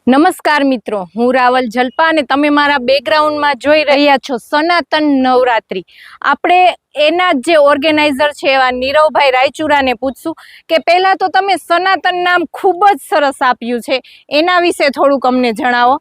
નમસ્કાર મિત્રો, હું રાવલ જલ્પા અને તમે મારા બેકગ્રાઉન્ડમાં જોઈ રહ્યા છો સનાતન નવરાત્રી. આપણે એના જે ઓર્ગેનાઇઝર છે એવા નીરવભાઈ રાયચુરાને પૂછશું કે પહેલા તો તમે સનાતન નામ ખૂબ જ સરસ આપ્યું છે, એના વિશે થોડુંક અમને જણાવો.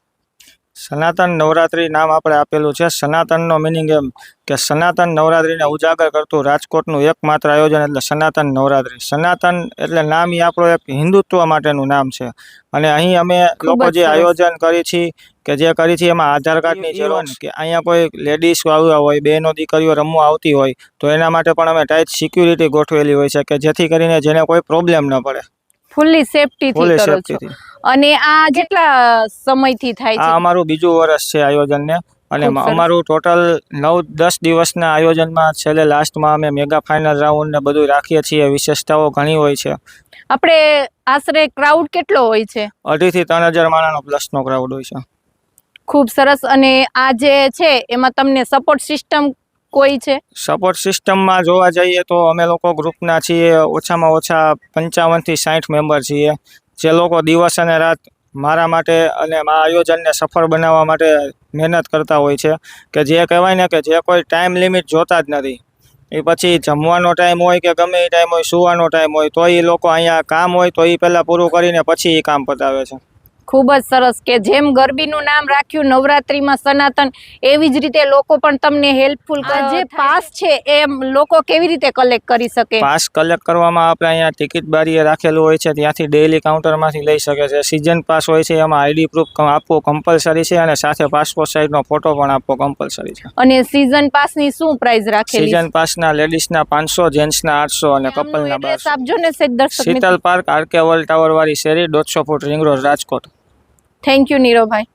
સનાતન નવરાત્રી નામ આપણે આપેલું છે. સનાતનનો મિનિંગ એમ કે સનાતન નવરાત્રીને ઉજાગર કરતું રાજકોટનું એકમાત્ર આયોજન એટલે સનાતન નવરાત્રી. સનાતન એટલે નામ એ આપણો એક હિન્દુત્વ માટેનું નામ છે અને અહીં અમે લોકો જે આયોજન કરી છીએ કે જે કરી છે એમાં આધાર કાર્ડની જરૂર કે અહીંયા કોઈ લેડીઝ આવ્યા હોય, બહેનો દીકરીઓ રમવા આવતી હોય તો એના માટે પણ અમે ટાઈટ સિક્યુરિટી ગોઠવેલી હોય છે કે જેથી કરીને જેને કોઈ પ્રોબ્લેમ ન પડે. ફૂલ્લી સેફટીથી કરો છો. અને આ કેટલા સમયથી થાય છે? આ અમારું બીજું વર્ષ છે આયોજનને અને અમારું ટોટલ 9-10 દિવસના આયોજનમાં છેલ્લે લાસ્ટમાં અમે મેગા ફાઇનલ રાઉન્ડ ને બધું રાખીએ છીએ. વિશેષતાઓ ઘણી હોય છે. આપણે આશરે ક્રાઉડ કેટલો હોય છે? 2,500 થી 3,000 માણસનો પ્લસનો ક્રાઉડ હોય છે. ખૂબ સરસ. અને આ જે છે એમાં તમને સપોર્ટ સિસ્ટમ કોઈ છે? સપોર્ટ સિસ્ટમમાં જોવા જઈએ તો અમે લોકો ગ્રુપના છીએ ઓછામાં ઓછા 55 થી 60 મેમ્બર છીએ, જે લોકો દિવસ અને રાત મારા માટે અને આ આયોજનને સફળ બનાવવા માટે મહેનત કરતા હોય છે. કે જે કહેવાય ને કે જે કોઈ ટાઈમ લિમિટ જોતા જ નથી. એ પછી જમવાનો ટાઈમ હોય કે ગમે એ ટાઈમ હોય, સુવાનો ટાઈમ હોય, તો એ લોકો અહીંયા કામ હોય તો એ પહેલાં પૂરું કરીને પછી એ કામ પતાવે છે. ખૂબ જ સરસ. કે જેમ ગરબીનું નામ રાખ્યું નવરાત્રીમાં સનાતન, એવી જ રીતે લોકો પણ તમને હેલ્પફુલ કરે. જે પાસ છે એ લોકો કેવી રીતે કલેક્ટ કરી શકે? પાસ કલેક્ટ કરવામાં આપણે અહીંયા ટિકિટ બારીએ રાખેલું હોય છે, ત્યાંથી ડેઇલી કાઉન્ટરમાંથી લઈ શકે છે. સિઝન પાસ હોય છે, એમાં આઈડી પ્રૂફ આપવું કમ્પલસરી છે અને સાથે પાસપોર્ટ સાઇઝનો ફોટો પણ આપવો કમ્પલસરી છે. અને સિઝન પાસની શું પ્રાઇસ રાખેલી? સિઝન પાસના લેડીઝના 500, જેન્ટ્સના 800 અને કપલના 1200. આપજો ને દર્શક. Sheetal park, RK world tower વાળી શેરી, 150 foot ring road, Rajkot. Thank you Niravbhai.